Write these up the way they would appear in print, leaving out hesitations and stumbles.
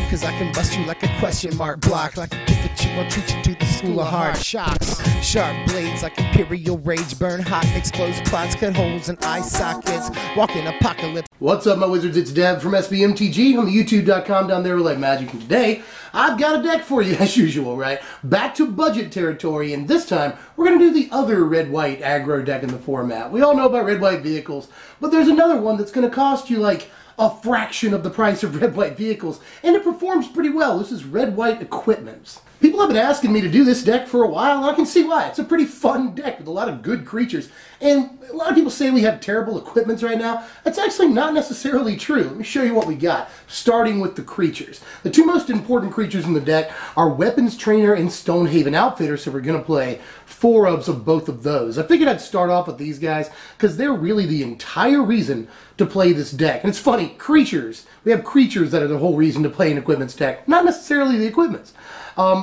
Cause I can bust you like a question mark block, like a Pikachu, I'll treat you to the school of hard shocks. Sharp blades like imperial rage, burn hot, expose plots, cut holes in eye sockets, walk in apocalypse. What's up, my wizards? It's Dev from SBMTG on the YouTube.com down there with like magic, and today I've got a deck for you as usual, right? Back to budget territory, and this time we're going to do the other red-white aggro deck in the format. We all know about red-white vehicles, but there's another one that's going to cost you like a fraction of the price of red-white vehicles, and it performs pretty well. This is red-white equipments. People have been asking me to do this deck for a while, and I can see why. It's a pretty fun deck with a lot of good creatures. And a lot of people say we have terrible equipments right now. That's actually not necessarily true. Let me show you what we got, starting with the creatures. The two most important creatures in the deck are Weapons Trainer and Stonehaven Outfitter, so we're going to play 4 of both of those. I figured I'd start off with these guys because they're really the entire reason to play this deck. And it's funny, creatures. We have creatures that are the whole reason to play an equipments deck, not necessarily the equipments.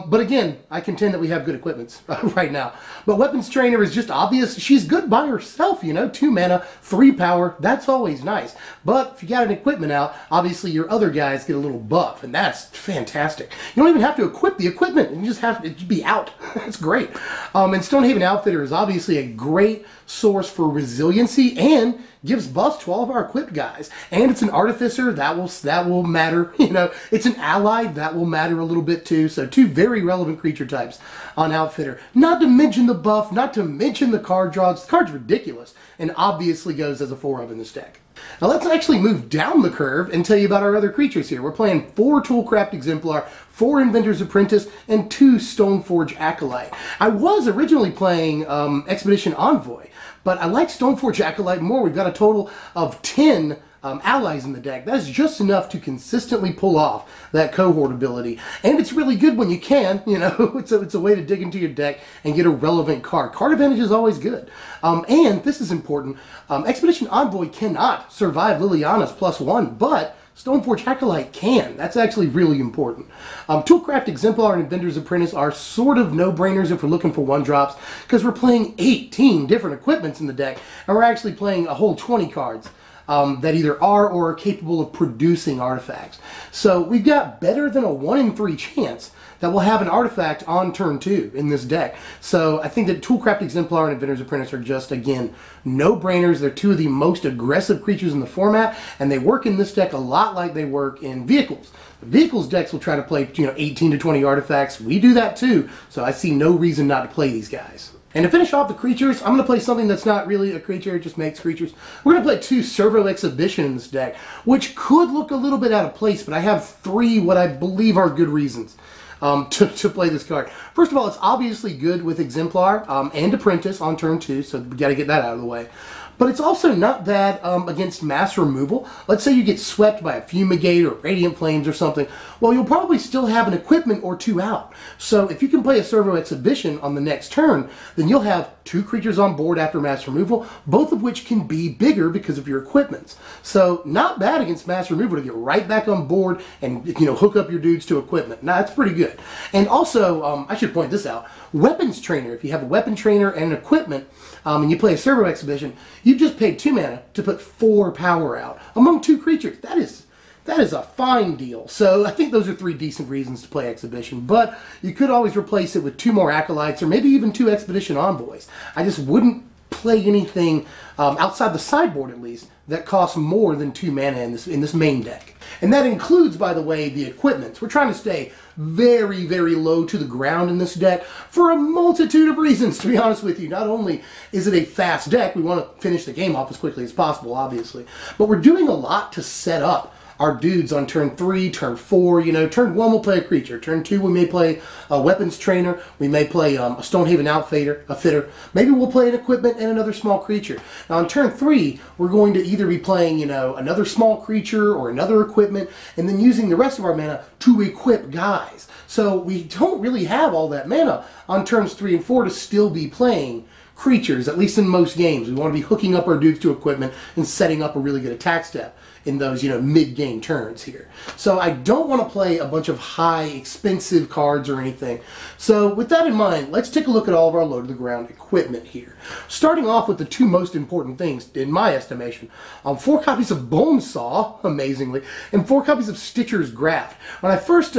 But again, I contend that we have good equipments right now. But Weapons Trainer is just obvious. She's good by herself, you know. 2 mana, 3 power. That's always nice. But if you got an equipment out, obviously your other guys get a little buff, and that's fantastic. You don't even have to equip the equipment. You just have to be out. That's great. And Stonehaven Outfitter is obviously a great source for resiliency and gives buffs to all of our equipped guys. And it's an artificer, that will matter. You know, it's an ally, that will matter a little bit too. So 2 very relevant creature types on Outfitter. Not to mention the buff, not to mention the card draws. The card's ridiculous and obviously goes as a 4-of in this deck. Now let's actually move down the curve and tell you about our other creatures here. We're playing 4 Toolcraft Exemplar, 4 Inventor's Apprentice, and 2 Stoneforge Acolyte. I was originally playing Expedition Envoy, but I like Stoneforge Acolyte more. We've got a total of 10 allies in the deck. That's just enough to consistently pull off that cohort ability. And it's really good when you can, you know, it's a way to dig into your deck and get a relevant card. Card advantage is always good. And this is important, Expedition Envoy cannot survive Liliana's +1, but Stoneforge Acolyte can. That's actually really important. Toolcraft Exemplar and Inventor's Apprentice are sort of no-brainers if we're looking for 1-drops, because we're playing 18 different equipments in the deck, and we're actually playing a whole 20 cards that either are or are capable of producing artifacts. So we've got better than a 1 in 3 chance that we'll have an artifact on turn 2 in this deck. So I think that Toolcraft Exemplar and Inventor's Apprentice are just, again, no-brainers. They're 2 of the most aggressive creatures in the format, and they work in this deck a lot like they work in Vehicles. The Vehicles decks will try to play, you know, 18 to 20 artifacts. We do that too, so I see no reason not to play these guys. And to finish off the creatures, I'm going to play something that's not really a creature, it just makes creatures. We're going to play 2 Servo Exhibition in this deck, which could look a little bit out of place, but I have 3 what I believe are good reasons to play this card. First of all, it's obviously good with Exemplar and Apprentice on turn 2, so we got to get that out of the way. But it's also not bad against mass removal. Let's say you get swept by a Fumigate or Radiant Flames or something. Well, you'll probably still have an equipment or 2 out. So if you can play a Servo Exhibition on the next turn, then you'll have 2 creatures on board after mass removal, both of which can be bigger because of your equipments. So not bad against mass removal to get right back on board and, you know, hook up your dudes to equipment. Now, that's pretty good. And also, I should point this out, Weapons Trainer. If you have a Weapon Trainer and an equipment, and you play a Servo Exhibition, you've just paid 2 mana to put 4 power out among 2 creatures. That is a fine deal. So I think those are 3 decent reasons to play Exhibition, but you could always replace it with 2 more Acolytes or maybe even 2 Expedition Envoys. I just wouldn't play anything outside the sideboard, at least, that costs more than 2 mana in this main deck. And that includes, by the way, the equipment. We're trying to stay very, very low to the ground in this deck for a multitude of reasons, to be honest with you. Not only is it a fast deck, we want to finish the game off as quickly as possible, obviously, but we're doing a lot to set up our dudes on turn 3, turn 4, you know, turn 1 we'll play a creature, turn 2 we may play a Weapons Trainer, we may play a Stonehaven Outfitter, maybe we'll play an equipment and another small creature. Now on turn 3, we're going to either be playing, you know, another small creature or another equipment, and then using the rest of our mana to equip guys. So we don't really have all that mana on turns 3 and 4 to still be playing creatures, at least in most games. We want to be hooking up our dudes to equipment and setting up a really good attack step in those, you know, mid-game turns here. So I don't want to play a bunch of high, expensive cards or anything. So with that in mind, let's take a look at all of our low-to-the-ground equipment here. Starting off with the two most important things, in my estimation. 4 copies of Bonesaw, amazingly, and 4 copies of Stitcher's Graft. When I first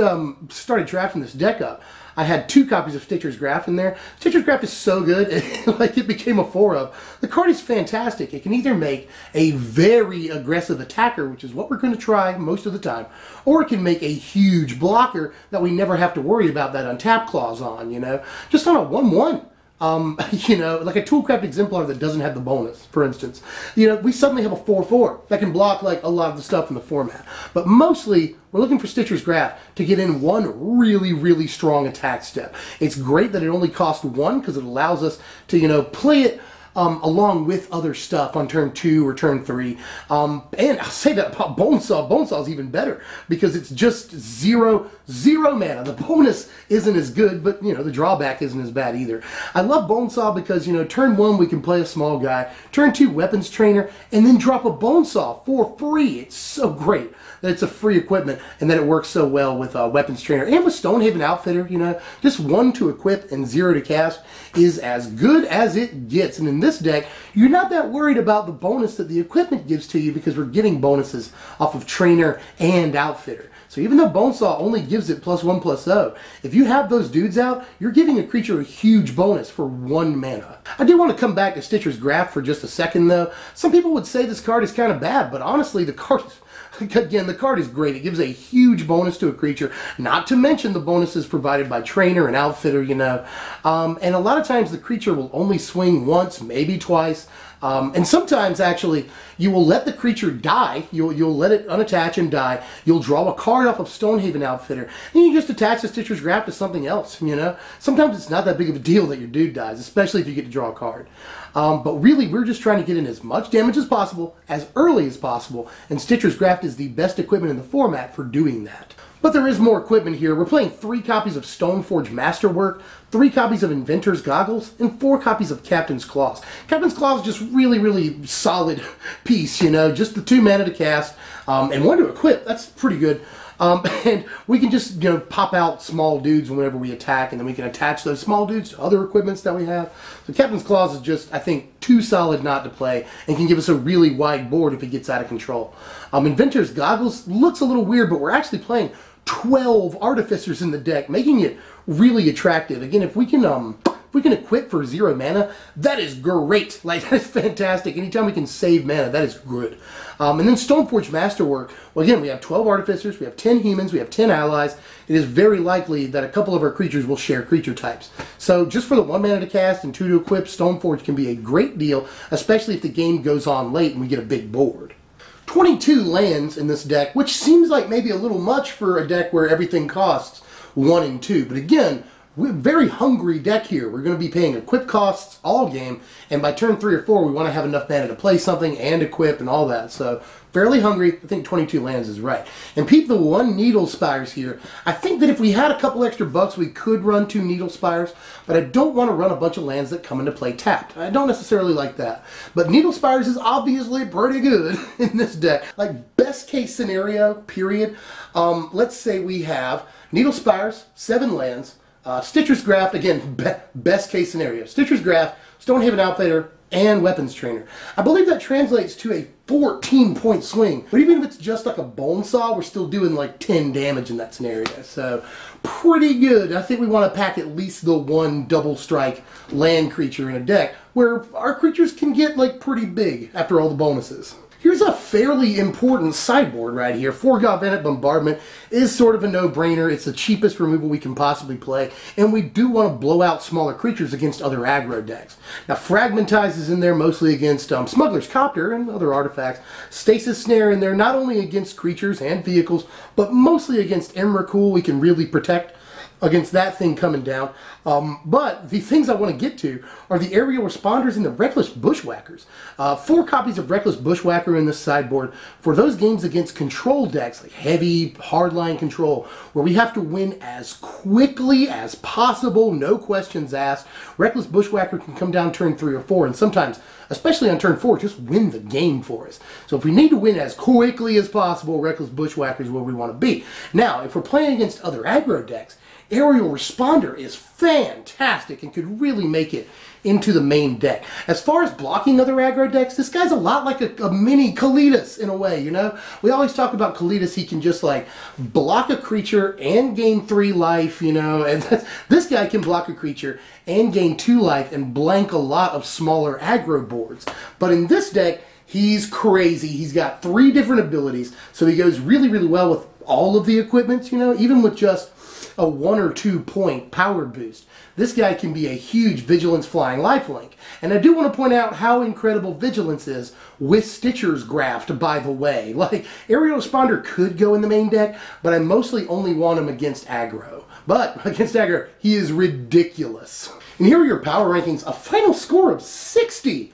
started drafting this deck up, I had 2 copies of Stitcher's Graft in there. Stitcher's Graft is so good, like it became a 4 of. The card is fantastic. It can either make a very aggressive attacker, which is what we're going to try most of the time, or it can make a huge blocker that we never have to worry about that untap clause on, you know. Just on a 1/1. You know, like a Toolcraft Exemplar that doesn't have the bonus, for instance. You know, we suddenly have a 4/4 that can block like a lot of the stuff in the format. But mostly, we're looking for Stitcher's Graft to get in one really, really strong attack step. It's great that it only costs 1 because it allows us to, you know, play it along with other stuff on turn 2 or turn 3. And I'll say that about Bonesaw. Bonesaw is even better because it's just zero mana. The bonus isn't as good, but, you know, the drawback isn't as bad either. I love Bonesaw because, you know, turn 1 we can play a small guy, turn 2 Weapons Trainer, and then drop a Bonesaw for free. It's so great that it's a free equipment and that it works so well with Weapons Trainer and with Stonehaven Outfitter. You know, just 1 to equip and 0 to cast is as good as it gets. And in this deck, you're not that worried about the bonus that the equipment gives to you because we're getting bonuses off of Trainer and Outfitter. So even though Bonesaw only gives it +1/+0, if you have those dudes out, you're giving a creature a huge bonus for 1 mana. I do want to come back to Stitcher's Graft for just a second though. Some people would say this card is kind of bad, but honestly the card is... Again, the card is great. It gives a huge bonus to a creature, not to mention the bonuses provided by Trainer and Outfitter, you know. And a lot of times the creature will only swing once, maybe twice. And sometimes, actually, you will let the creature die. You'll let it unattach and die. You'll draw a card off of Stonehaven Outfitter, and you just attach the Stitcher's Graft to something else, you know. Sometimes it's not that big of a deal that your dude dies, especially if you get to draw a card. But really, we're just trying to get in as much damage as possible, as early as possible, and Stitcher's Graft is the best equipment in the format for doing that. But there is more equipment here. We're playing 3 copies of Stoneforge Masterwork, 3 copies of Inventor's Goggles, and 4 copies of Captain's Claws. Captain's Claws is just really, really solid piece, you know, just the 2 mana to cast, and 1 to equip. That's pretty good. And we can just, you know, pop out small dudes whenever we attack, and then we can attach those small dudes to other equipments that we have. So Captain's Claws is just, I think, too solid not to play, and can give us a really wide board if it gets out of control. Inventor's Goggles looks a little weird, but we're actually playing 12 Artificers in the deck, making it really attractive. Again, if we can equip for 0 mana, that is great. Like, that is fantastic. Anytime we can save mana, that is good. And then Stoneforge Masterwork, well, again, we have 12 Artificers, we have 10 humans, we have 10 allies. It is very likely that a couple of our creatures will share creature types. So just for the 1 mana to cast and 2 to equip, Stoneforge can be a great deal, especially if the game goes on late and we get a big board. 22 lands in this deck, which seems like maybe a little much for a deck where everything costs 1 and 2. But again, we're a very hungry deck here. We're going to be paying equip costs all game, and by turn 3 or 4, we want to have enough mana to play something and equip and all that. So, fairly hungry. I think 22 lands is right. And peep the 1 Needle Spires here. I think that if we had a couple extra bucks, we could run 2 Needle Spires, but I don't want to run a bunch of lands that come into play tapped. I don't necessarily like that. But Needle Spires is obviously pretty good in this deck. Like, best case scenario, period. Let's say we have Needle Spires, 7 lands, Stitcher's Graft, again, best case scenario. Stitcher's Graft, Stonehaven Outfitter, and Weapons Trainer. I believe that translates to a 14-point swing. But even if it's just like a Bonesaw, we're still doing like 10 damage in that scenario. So, pretty good. I think we want to pack at least the 1 double strike land creature in a deck where our creatures can get like pretty big after all the bonuses. Here's a fairly important sideboard right here. 4 Galvanic Bombardment is sort of a no-brainer. It's the cheapest removal we can possibly play, and we do want to blow out smaller creatures against other aggro decks. Now, Fragmentize is in there mostly against Smuggler's Copter and other artifacts. Stasis Snare in there not only against creatures and vehicles, but mostly against Emrakul. We can really protect against that thing coming down. But the things I want to get to are the aerial responders and the Reckless Bushwhackers. 4 copies of Reckless Bushwhacker in this sideboard for those games against control decks, like heavy, hardline control, where we have to win as quickly as possible, no questions asked. Reckless Bushwhacker can come down turn 3 or 4, and sometimes, especially on turn 4, just win the game for us. So if we need to win as quickly as possible, Reckless Bushwhacker is where we want to be. Now, if we're playing against other aggro decks, Aerial Responder is fantastic and could really make it into the main deck. As far as blocking other aggro decks, this guy's a lot like a mini Kaladesh in a way, you know? We always talk about Kaladesh, he can just like block a creature and gain 3 life, you know? And this guy can block a creature and gain 2 life and blank a lot of smaller aggro boards. But in this deck, he's crazy. He's got 3 different abilities, so he goes really, really well with all of the equipment, you know? Even with just a 1 or 2 point power boost, this guy can be a huge Vigilance Flying lifelink. And I do want to point out how incredible Vigilance is with Stitcher's Graft, by the way. Like, Aerial Responder could go in the main deck, but I mostly only want him against aggro. But against aggro, he is ridiculous. And here are your power rankings. A final score of 60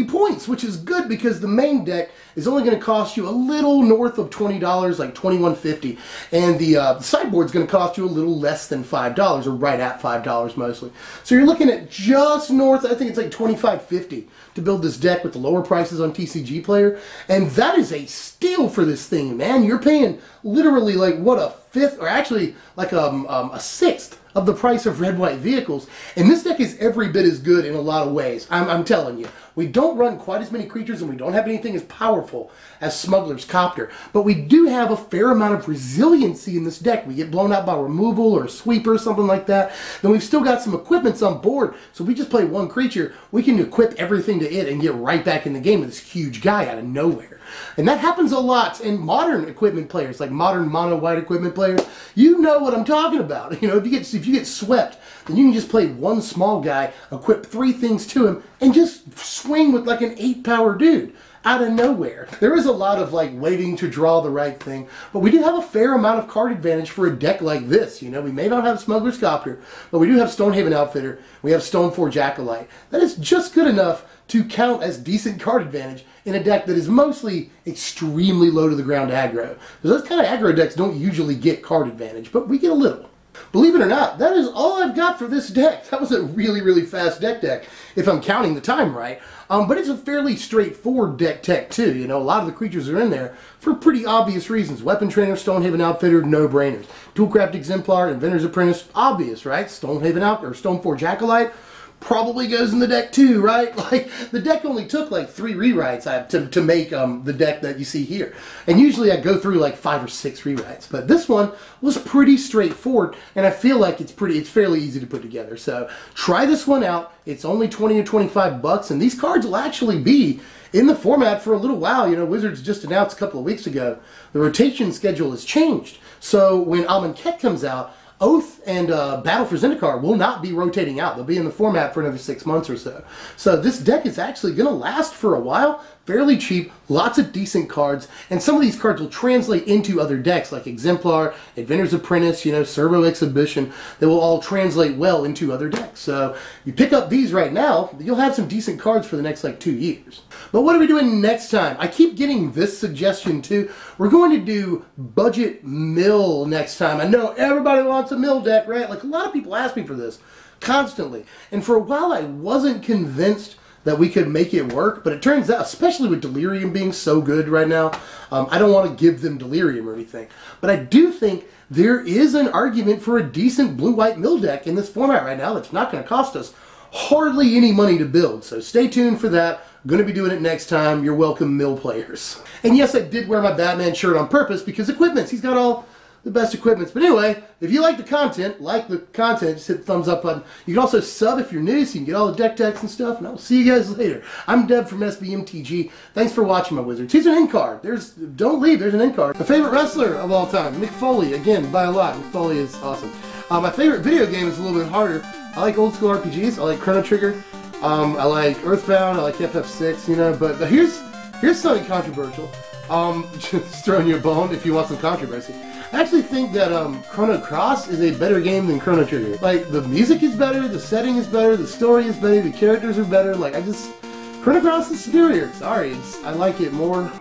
points, which is good because the main deck is only going to cost you a little north of $20, like $21.50, and the sideboard is going to cost you a little less than $5, or right at $5 mostly. So you're looking at just north, I think it's like $25.50 to build this deck with the lower prices on TCG Player, and that is a steal for this thing, man. You're paying literally like, what, a fifth, or actually like a sixth of the price of red-white vehicles, and this deck is every bit as good in a lot of ways. I'm telling you. We don't run quite as many creatures, and we don't have anything as powerful as Smuggler's Copter, but we do have a fair amount of resiliency in this deck. We get blown out by removal or a sweeper or something like that. Then we've still got some equipments on board, so if we just play one creature, we can equip everything to it and get right back in the game with this huge guy out of nowhere. And that happens a lot in modern equipment players, like modern mono-white equipment players. You know what I'm talking about. You know, if you get swept, then you can just play one small guy, equip 3 things to him, and just swing with like an 8-power dude out of nowhere. There is a lot of like waiting to draw the right thing, but we do have a fair amount of card advantage for a deck like this. You know, we may not have Smuggler's Copter, but we do have Stonehaven Outfitter. We have Stoneforge Acolyte. That is just good enough to count as decent card advantage in a deck that is mostly extremely low to the ground aggro. Because those kind of aggro decks don't usually get card advantage, but we get a little. Believe it or not, that is all I've got for this deck. That was a really, really fast deck, if I'm counting the time right. But it's a fairly straightforward deck tech too. You know, a lot of the creatures are in there for pretty obvious reasons. Weapon Trainer, Stonehaven Outfitter, no-brainers. Toolcraft Exemplar, Inventor's Apprentice, obvious, right? Stoneforge Acolyte probably goes in the deck too, right? Like, the deck only took like 3 rewrites to make the deck that you see here. And usually I go through like 5 or 6 rewrites. But this one was pretty straightforward, and I feel like it's fairly easy to put together. So try this one out. It's only 20 or 25 bucks, and these cards will actually be in the format for a little while. You know, Wizards just announced a couple of weeks ago the rotation schedule has changed. So when Amonkhet comes out, Oath and Battle for Zendikar will not be rotating out. They'll be in the format for another 6 months or so. So this deck is actually going to last for a while. Fairly cheap, lots of decent cards, and some of these cards will translate into other decks like Exemplar, Inventor's Apprentice, you know, Servo Exhibition. They will all translate well into other decks. So you pick up these right now, you'll have some decent cards for the next like 2 years. But what are we doing next time? I keep getting this suggestion too. We're going to do budget mill next time. I know everybody wants a mill deck, right? Like, a lot of people ask me for this constantly. And for a while I wasn't convinced that we could make it work, but it turns out, especially with Delirium being so good right now, I don't want to give them Delirium or anything, but I do think there is an argument for a decent blue-white mill deck in this format right now that's not going to cost us hardly any money to build, so stay tuned for that. I'm going to be doing it next time. You're welcome, mill players. And yes, I did wear my Batman shirt on purpose because equipments, he's got all the best equipments. But anyway, if you like the content, just hit the thumbs up button. You can also sub if you're new so you can get all the deck techs and stuff, and I'll see you guys later. I'm Deb from SBMTG. Thanks for watching, my wizards. Here's an end card. Don't leave, there's an end card. My favorite wrestler of all time, Mick Foley, again, by a lot. Mick Foley is awesome. My favorite video game is a little bit harder. I like old school RPGs. I like Chrono Trigger. I like Earthbound. I like FF6, you know, but here's something controversial. Just throwing you a bone if you want some controversy. I actually think that Chrono Cross is a better game than Chrono Trigger. Like, the music is better, the setting is better, the story is better, the characters are better. Like, Chrono Cross is superior. Sorry, I like it more.